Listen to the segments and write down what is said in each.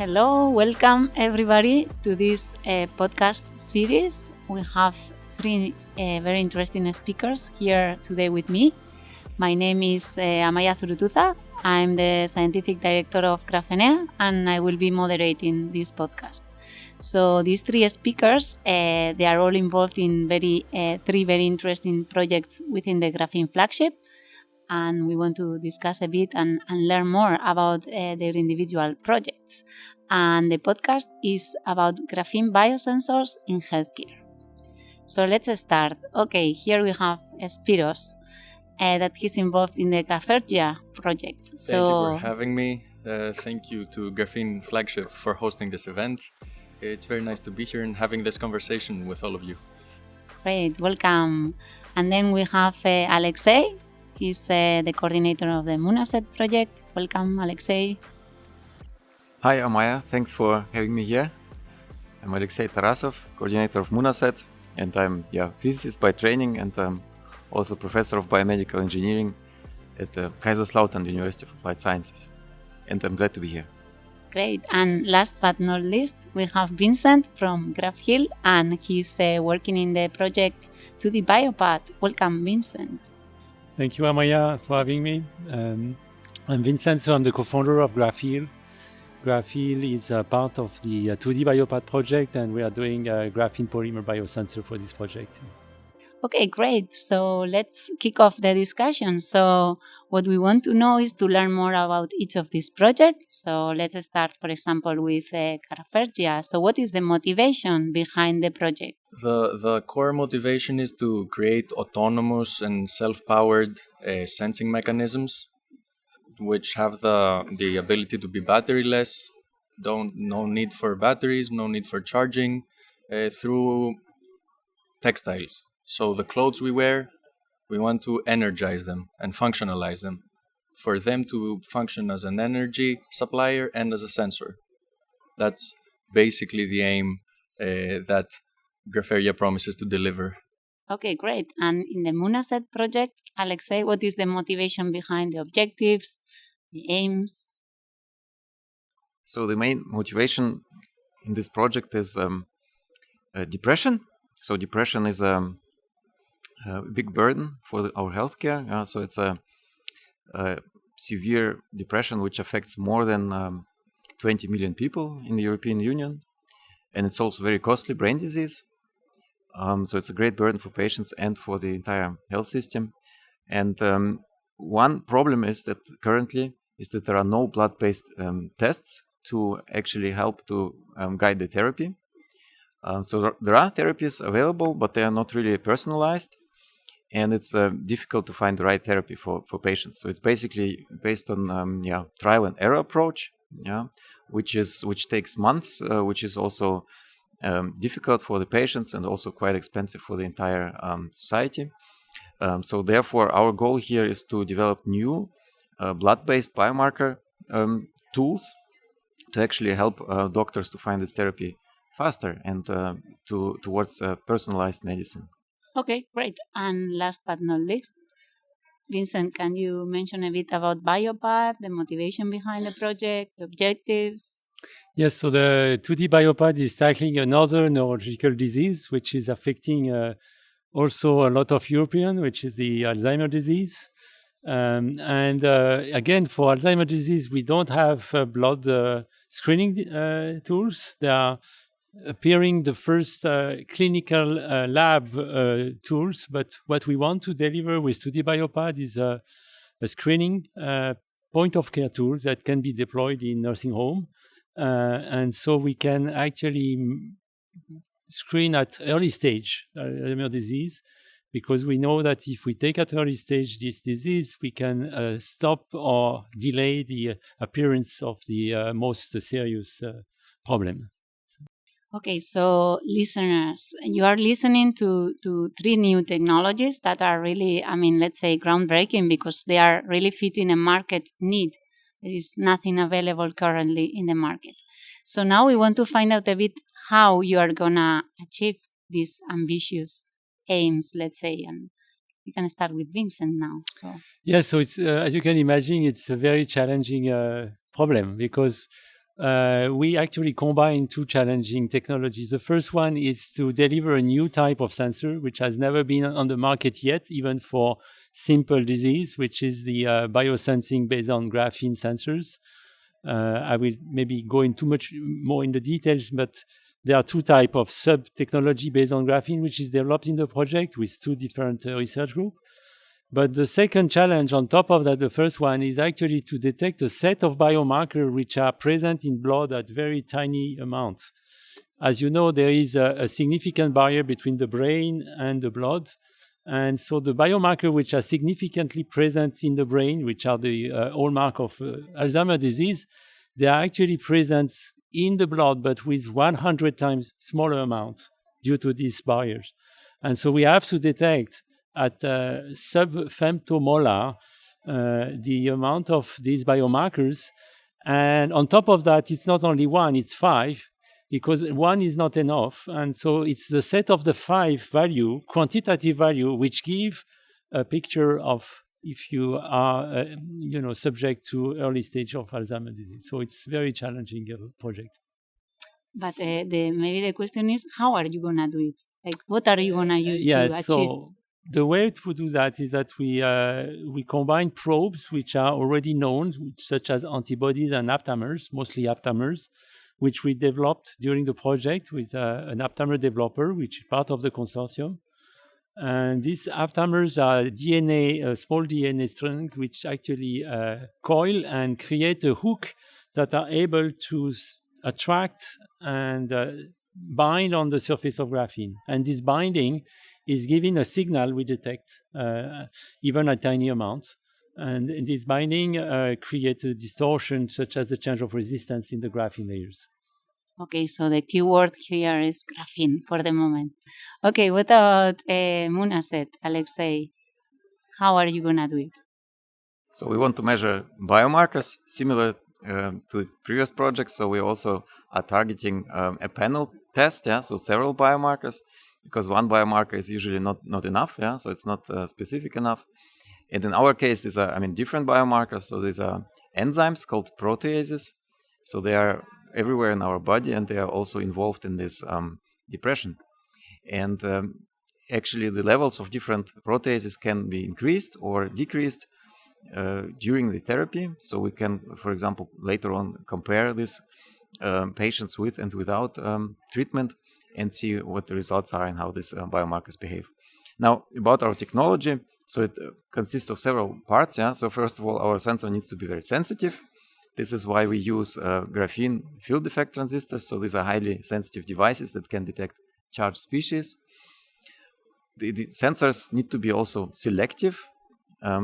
Hello, welcome everybody to this podcast series. We have three very interesting speakers here today with me. My name is Amaia Zurutuza. I'm the scientific director of Graphenea and I will be moderating this podcast. So these three speakers, they are all involved in three very interesting projects within the Graphene Flagship. And we want to discuss a bit and learn more about their individual projects. And the podcast is about Graphene Biosensors in healthcare. So let's start. Okay, here we have Spyros, that he's involved in the GRAPHERGIA project. Thank you for having me. Thank you to Graphene Flagship for hosting this event. It's very nice to be here and having this conversation with all of you. Great, welcome. And then we have Alexey. He's the coordinator of the MUNASET project. Welcome, Alexey. Hi, Amaia. Thanks for having me here. I'm Alexey Tarasov, coordinator of MUNASET, and I'm physicist by training, and I'm also professor of biomedical engineering at the Kaiserslautern University of Applied Sciences. And I'm glad to be here. Great. And last but not least, we have Vincent from Grapheal, and he's working in the project 2D Biopad. Welcome, Vincent. Thank you, Amaia, for having me. I'm Vincent, so I'm the co-founder of Grapheal. Grapheal is a part of the 2D Biopad project, and we are doing a graphene polymer biosensor for this project. Okay, great. So let's kick off the discussion. So what we want to know is to learn more about each of these projects. So let's start, for example, with GRAPHERGIA. So what is the motivation behind the project? The core motivation is to create autonomous and self-powered sensing mechanisms, which have the ability to be battery-less, no need for batteries, no need for charging, through textiles. So the clothes we wear, we want to energize them and functionalize them, for them to function as an energy supplier and as a sensor. That's basically the aim that GRAPHERGIA promises to deliver. Okay, great. And in the MUNASET project, Alexey, what is the motivation behind the objectives, the aims? So the main motivation in this project is depression. So depression is a big burden for our healthcare. So it's a severe depression which affects more than 20 million people in the European Union. And it's also very costly brain disease. So it's a great burden for patients and for the entire health system. And one problem is that currently there are no blood-based tests to actually help to guide the therapy. So there are therapies available, but they are not really personalized. And it's difficult to find the right therapy for patients. So it's basically based on trial and error approach, which takes months, which is also difficult for the patients and also quite expensive for the entire society. So therefore, our goal here is to develop new blood-based biomarker tools to actually help doctors to find this therapy faster and towards personalized medicine. Okay, great. And last but not least, Vincent, can you mention a bit about Biopad, the motivation behind the project, the objectives? Yes, so the 2D Biopad is tackling another neurological disease, which is affecting also a lot of Europeans, which is the Alzheimer disease. Again, for Alzheimer disease, we don't have blood screening tools. They are appearing the first clinical lab tools, but what we want to deliver with 2D Biopad is a screening point-of-care tool that can be deployed in nursing home. And so we can actually screen at early stage Alzheimer's disease, because we know that if we take at early stage this disease, we can stop or delay the appearance of the most serious problem. Okay, so listeners, you are listening to three new technologies that are really, let's say groundbreaking, because they are really fitting a market need. There is nothing available currently in the market. So now we want to find out a bit how you are going to achieve these ambitious aims, let's say. And we can start with Vincent now. So it's as you can imagine, it's a very challenging problem, because we actually combine two challenging technologies. The first one is to deliver a new type of sensor, which has never been on the market yet, even for simple disease, which is the biosensing based on graphene sensors. I will maybe go into much more in the details, but there are two types of sub-technology based on graphene, which is developed in the project with two different research groups. But the second challenge on top of that, the first one, is actually to detect a set of biomarkers which are present in blood at very tiny amounts. As you know, there is a significant barrier between the brain and the blood. And so the biomarkers which are significantly present in the brain, which are the hallmark of Alzheimer's disease, they are actually present in the blood, but with 100 times smaller amount due to these barriers. And so we have to detect at sub-femtomolar the amount of these biomarkers. And on top of that, it's not only one, it's 5, because one is not enough. And so it's the set of the 5 value, quantitative value, which give a picture of if you are subject to early stage of Alzheimer's disease. So it's very challenging project. But maybe the question is, how are you going to do it? Like, what are you going to use to achieve? So the way to do that is that we combine probes which are already known, such as antibodies and aptamers, mostly aptamers, which we developed during the project with an aptamer developer, which is part of the consortium. And these aptamers are small DNA strands, which actually coil and create a hook that are able to attract and bind on the surface of graphene. And this binding is giving a signal we detect, even at tiny amounts. And this binding creates a distortion, such as the change of resistance in the graphene layers. Okay, so the keyword here is graphene for the moment. Okay, what about MUNASET, Alexey? How are you going to do it? So we want to measure biomarkers similar to the previous project. So we also are targeting a panel test, so several biomarkers, because one biomarker is usually not enough, so it's not specific enough. And in our case, these are different biomarkers. So these are enzymes called proteases. So they are everywhere in our body, and they are also involved in this depression. And actually, the levels of different proteases can be increased or decreased during the therapy. So we can, for example, later on compare these patients with and without treatment and see what the results are and how these biomarkers behave. Now, about our technology, so it consists of several parts. So first of all, our sensor needs to be very sensitive. This is why we use graphene field effect transistors. So these are highly sensitive devices that can detect charged species. The sensors need to be also selective.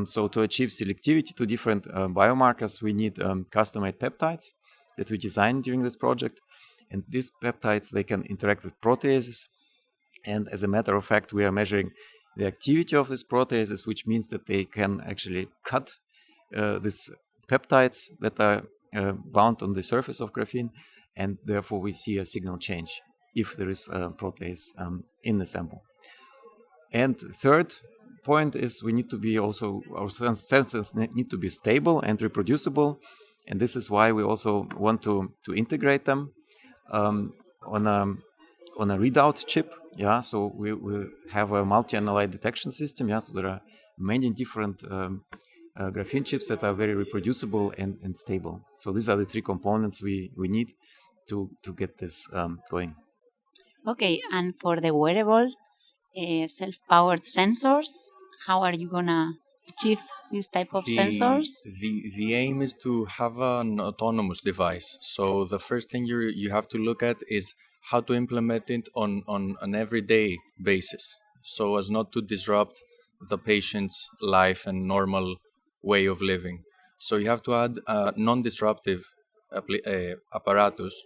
So to achieve selectivity to different biomarkers, we need custom-made peptides that we designed during this project. And these peptides, they can interact with proteases. And as a matter of fact, we are measuring the activity of these proteases, which means that they can actually cut these peptides that are bound on the surface of graphene. And therefore, we see a signal change if there is a protease in the sample. And third point is we need to be also, our sensors need to be stable and reproducible. And this is why we also want to integrate them on a readout chip. So we have a multi-analyte detection system. So there are many different graphene chips that are very reproducible and stable. So these are the 3 components we need to get this going. Okay, and for the wearable self-powered sensors, how are you gonna achieve this type of sensors? The aim is to have an autonomous device. So the first thing you have to look at is how to implement it on an everyday basis, so as not to disrupt the patient's life and normal way of living. So you have to add a non-disruptive apparatus.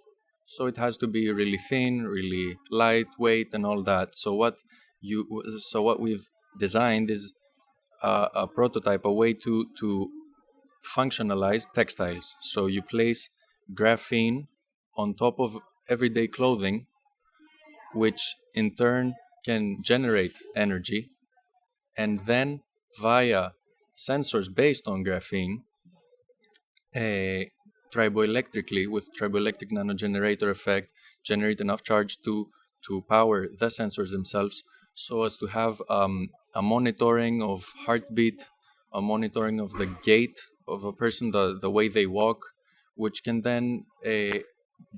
So it has to be really thin, really lightweight, and all that. So what we've designed is a prototype, a way to functionalize textiles. So you place graphene on top of everyday clothing, which in turn can generate energy, and then via sensors based on graphene triboelectrically, with triboelectric nanogenerator effect, generate enough charge to power the sensors themselves, so as to have a monitoring of heartbeat, a monitoring of the gait of a person, the way they walk, which can then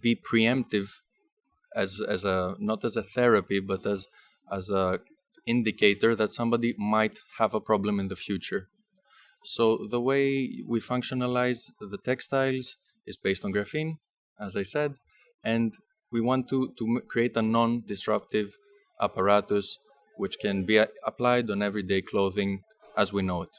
be preemptive as a not as a therapy, but as a indicator that somebody might have a problem in the future. So the way we functionalize the textiles is based on graphene, as I said, and we want to create a non-disruptive apparatus which can be applied on everyday clothing as we know it.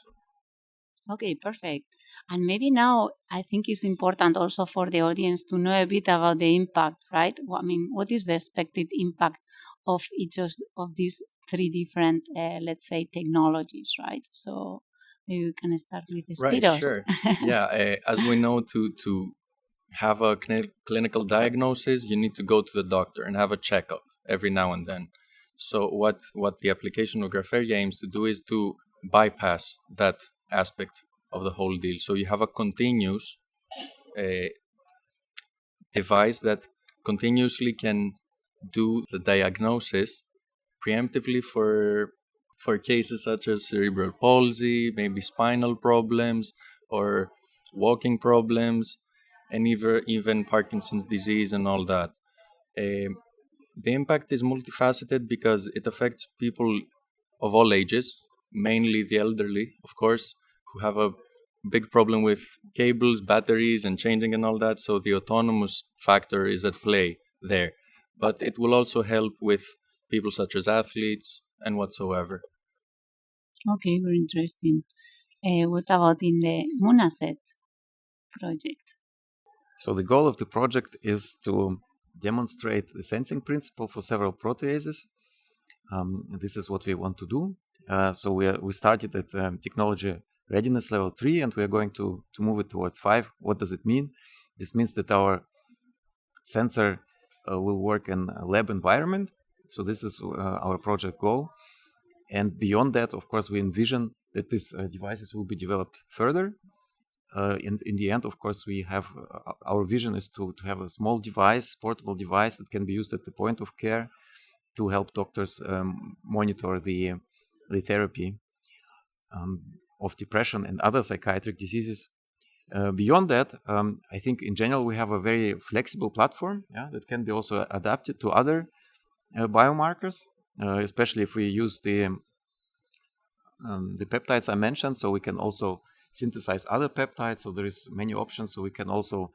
Okay, perfect. And maybe now I think it's important also for the audience to know a bit about the impact, right? I mean, what is the expected impact of each of these three different, let's say, technologies, right? So maybe we can start with the Spyros. Right, sure. Yeah, as we know, to have a clinical diagnosis, you need to go to the doctor and have a checkup every now and then. So what the application of GRAPHERGIA aims to do is to bypass that aspect of the whole deal. So you have a continuous device that continuously can do the diagnosis preemptively for cases such as cerebral palsy, maybe spinal problems or walking problems, and even Parkinson's disease and all that. The impact is multifaceted because it affects people of all ages, mainly the elderly, of course, who have a big problem with cables, batteries, and changing and all that. So the autonomous factor is at play there. But it will also help with people such as athletes and whatsoever. Okay, very interesting. What about in the MUNASET project? So the goal of the project is to demonstrate the sensing principle for several proteases. This is what we want to do. So we started at technology readiness level 3, and we are going to move it towards 5. What does it mean? This means that our sensor will work in a lab environment. So this is our project goal. And beyond that, of course, we envision that these devices will be developed further. In the end, of course, we have our vision is to have a small device, portable device that can be used at the point of care to help doctors monitor the therapy of depression and other psychiatric diseases. Beyond that, I think in general we have a very flexible platform that can be also adapted to other biomarkers, especially if we use the peptides I mentioned. So we can also synthesize other peptides. So there is many options. So we can also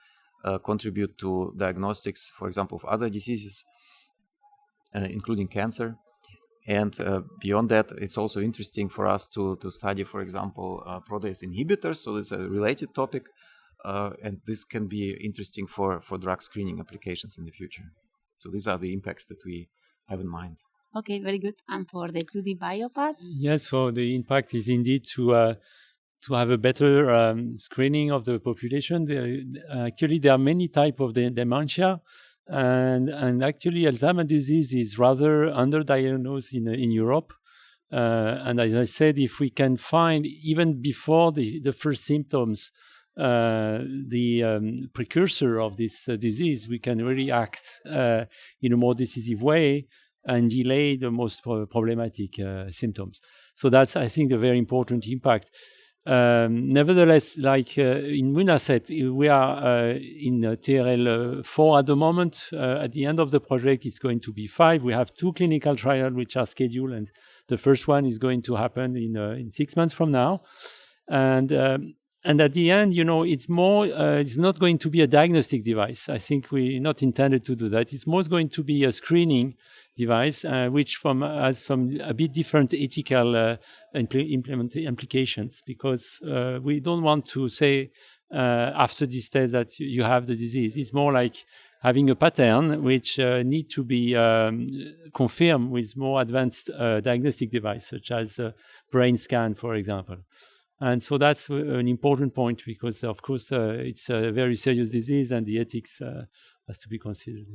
contribute to diagnostics, for example, of other diseases, including cancer. And beyond that, it's also interesting for us to study, for example, protease inhibitors. So it's a related topic, and this can be interesting for drug screening applications in the future. So these are the impacts that we have in mind. Okay, very good. And for the 2D bio part? Yes, so the impact is indeed to have a better screening of the population. Actually, there are many types of dementia. And actually, Alzheimer's disease is rather underdiagnosed in Europe. And as I said, if we can find, even before the first symptoms, the precursor of this disease, we can really act in a more decisive way and delay the most problematic symptoms. So that's, I think, a very important impact. Nevertheless, like in MUNASET, we are in TRL 4 at the moment. At the end of the project, it's going to be 5. We have 2 clinical trials which are scheduled, and the first one is going to happen in 6 months from now. And at the end, it's more. It's not going to be a diagnostic device. I think we're not intended to do that. It's more going to be a screening device, which has a bit different ethical implications, because we don't want to say after this test that you have the disease. It's more like having a pattern which need to be confirmed with more advanced diagnostic device, such as brain scan, for example. And so that's an important point, because, of course, it's a very serious disease and the ethics has to be considered.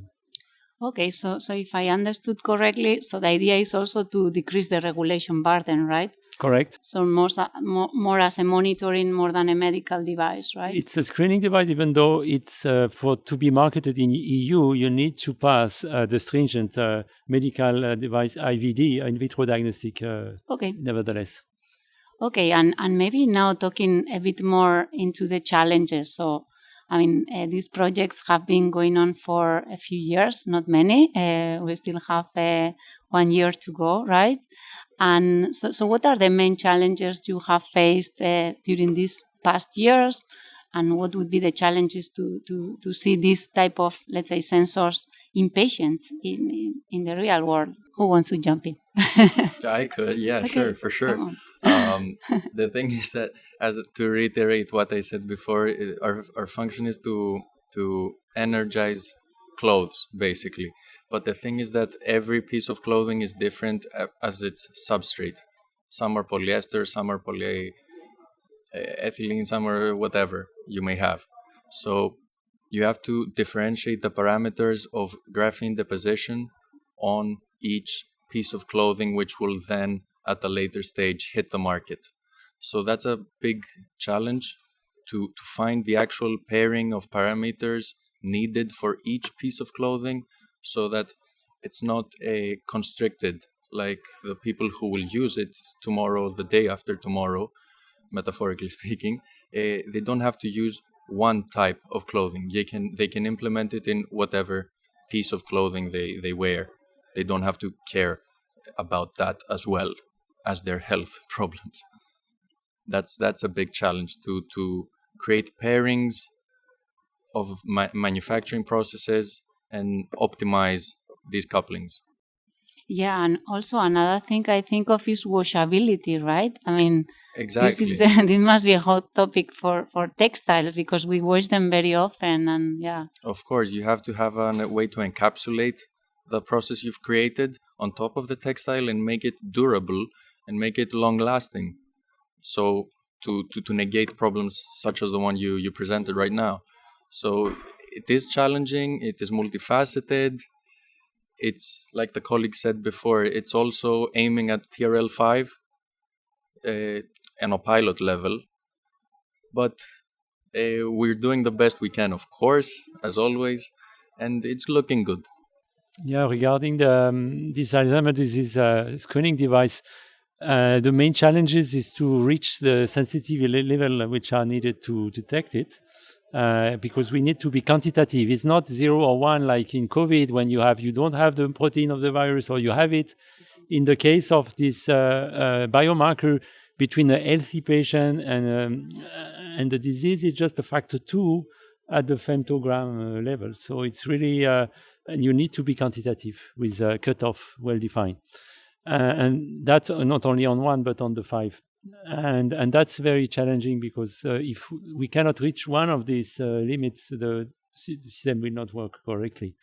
Okay, so if I understood correctly, so the idea is also to decrease the regulation burden, right? Correct. So more as a monitoring more than a medical device, right? It's a screening device, even though it's to be marketed in EU, you need to pass the stringent medical device IVD, in vitro diagnostic. Okay. Nevertheless. Okay, and maybe now talking a bit more into the challenges. So, I mean, these projects have been going on for a few years, not many. We still have 1 year to go, right? And so what are the main challenges you have faced during these past years? And what would be the challenges to see this type of, let's say, sensors in patients in the real world? Who wants to jump in? I could, yeah, Okay, sure, for sure. come on. The thing is that, as to reiterate what I said before, our function is to energize clothes, basically. But the thing is that every piece of clothing is different as its substrate. Some are polyester, some are polyethylene, some are whatever you may have. So you have to differentiate the parameters of graphene deposition on each piece of clothing, which will then at a later stage hit the market. So that's a big challenge to find the actual pairing of parameters needed for each piece of clothing, so that it's not constricted, like the people who will use it tomorrow, the day after tomorrow, metaphorically speaking. They don't have to use one type of clothing. They can implement it in whatever piece of clothing they wear. They don't have to care about that as well as their health problems. That's a big challenge to create pairings of manufacturing processes and optimize these couplings. Yeah, and also another thing I think of is washability, right? I mean, Exactly. this must be a hot topic for textiles because we wash them very often, and yeah. Of course, you have to have a way to encapsulate the process you've created on top of the textile and make it durable and make it long-lasting. So to negate problems such as the one you presented right now. So it is challenging. It is multifaceted. It's like the colleague said before. It's also aiming at TRL 5 and a pilot level, but we're doing the best we can, of course, as always, and it's looking good. Yeah, regarding this Alzheimer disease screening device, the main challenges is to reach the sensitivity level which are needed to detect it, because we need to be quantitative. It's not 0 or 1 like in COVID when you don't have the protein of the virus or you have it. In the case of this biomarker between a healthy patient and the disease, it's just a factor 2 at the femtogram level. So it's really, and you need to be quantitative with a cutoff well defined. And that's not only on 1, but on the 5. And that's very challenging because if we cannot reach one of these limits, the system will not work correctly.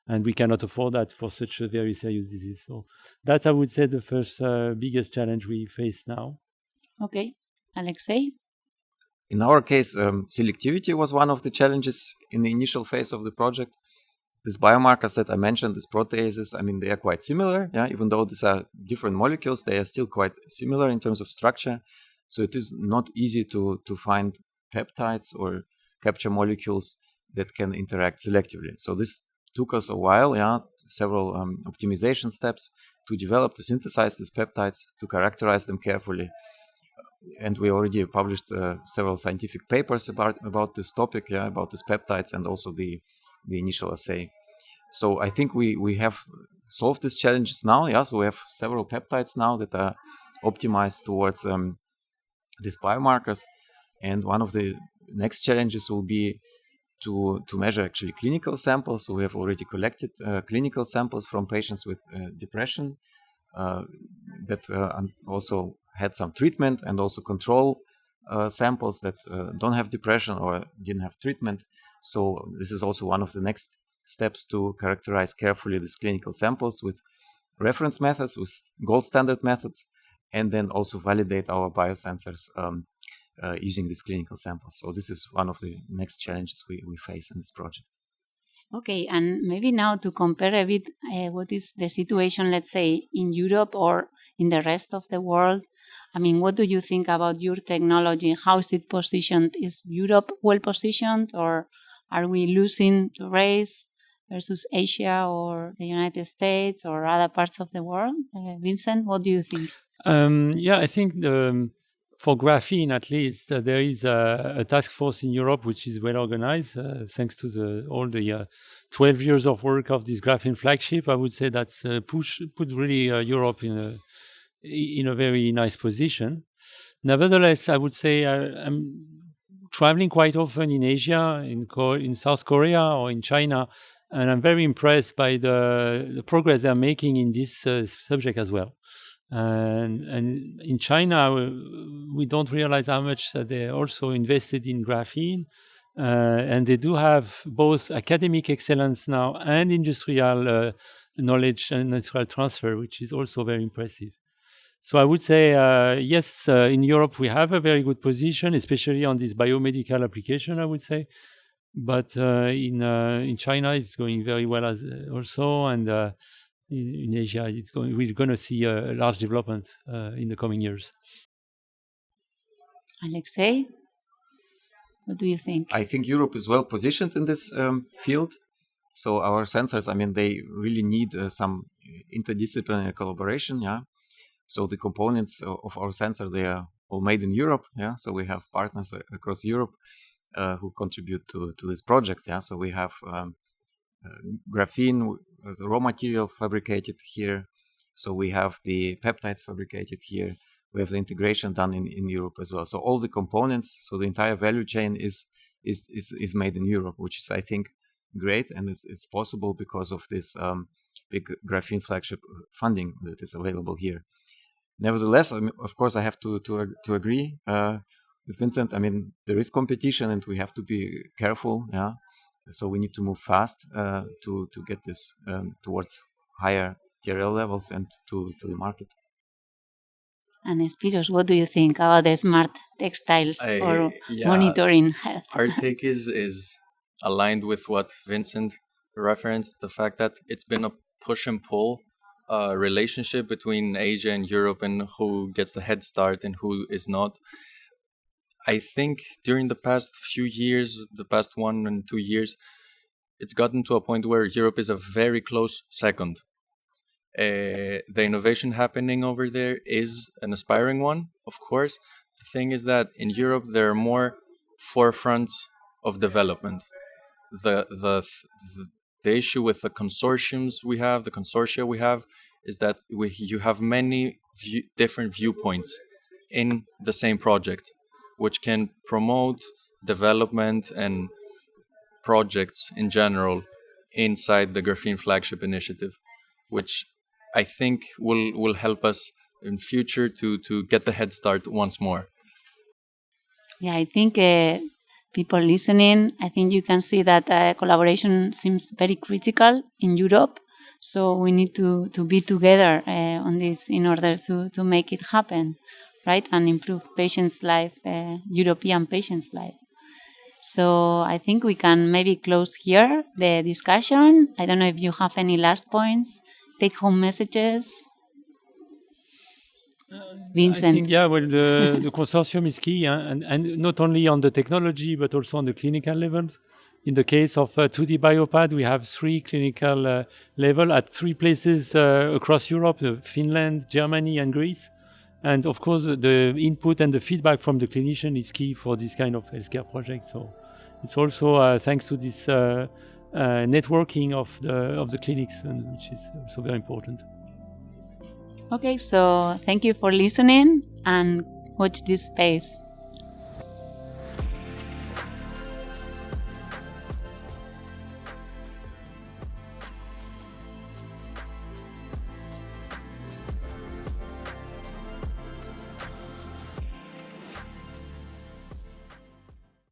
And we cannot afford that for such a very serious disease. So that's, I would say, the first biggest challenge we face now. Okay. Alexey? In our case, selectivity was one of the challenges in the initial phase of the project. These biomarkers that I mentioned, these proteases, I mean, they are quite similar. Yeah, even though these are different molecules, they are still quite similar in terms of structure. So it is not easy to find peptides or capture molecules that can interact selectively. So this took us a while, several optimization steps to develop, to synthesize these peptides, to characterize them carefully. And we already published several scientific papers about this topic, about these peptides and also the initial assay. So I think we have solved these challenges now. So we have several peptides now that are optimized towards these biomarkers. And one of the next challenges will be to measure actually clinical samples. So we have already collected clinical samples from patients with depression that also had some treatment, and also control samples that don't have depression or didn't have treatment. So this is also one of the next steps to characterize carefully these clinical samples with reference methods, with gold standard methods, and then also validate our biosensors using these clinical samples. So this is one of the next challenges we face in this project. Okay, and maybe now to compare a bit what is the situation, let's say, in Europe or in the rest of the world. I mean, what do you think about your technology? How is it positioned? Is Europe well positioned, or are we losing to race versus Asia or the United States or other parts of the world? Vincent, what do you think? I think for graphene, at least, there is a task force in Europe which is well organized, thanks to all the 12 years of work of this Graphene Flagship. I would say that's put really Europe in a very nice position. Nevertheless, I would say I'm traveling quite often in Asia, in South Korea or in China, and I'm very impressed by the progress they're making in this subject as well. And in China, we don't realize how much they also invested in graphene. And they do have both academic excellence now and industrial knowledge and industrial transfer, which is also very impressive. So I would say, yes, in Europe, we have a very good position, especially on this biomedical application, I would say. But in China, it's going very well also. And in Asia, we're going to see a large development in the coming years. Alexey, what do you think? I think Europe is well positioned in this field. So our sensors, I mean, they really need some interdisciplinary collaboration. Yeah. So the components of our sensor, they are all made in Europe. Yeah. So we have partners across Europe who contribute to this project. Yeah. So we have graphene, the raw material fabricated here. So we have the peptides fabricated here. We have the integration done in Europe as well. So all the components, so the entire value chain is made in Europe, which is, I think, great, and it's possible because of this big Graphene Flagship funding that is available here. Nevertheless, I mean, of course, I have to agree with Vincent. I mean, there is competition, and we have to be careful. Yeah, so we need to move fast to get this towards higher TRL levels and to the market. And Spyros, what do you think about the smart textiles or monitoring health? Our take is aligned with what Vincent referenced, the fact that it's been a push and pull relationship between Asia and Europe, and who gets the head start and who is not. I think during the past few years, the past 1 and 2 years, it's gotten to a point where Europe is a very close second. The innovation happening over there is an aspiring one, of course. The thing is that in Europe there are more forefronts of development. The issue with the consortia we have, is that you have many different viewpoints in the same project, which can promote development and projects in general inside the Graphene Flagship initiative, which I think will help us in future to get the head start once more. Yeah, I think people listening, I think you can see that collaboration seems very critical in Europe. So we need to be together on this in order to make it happen, right? And improve patients' life, European patients' life. So I think we can maybe close here the discussion. I don't know if you have any last points. Take-home messages? Vincent? I think, the consortium is key, and not only on the technology, but also on the clinical levels. In the case of 2D Biopad, we have 3 clinical level at 3 places across Europe, Finland, Germany, and Greece. And of course, the input and the feedback from the clinician is key for this kind of healthcare project. So it's also thanks to this networking of the clinics, and which is also very important. Okay, so thank you for listening, and watch this space.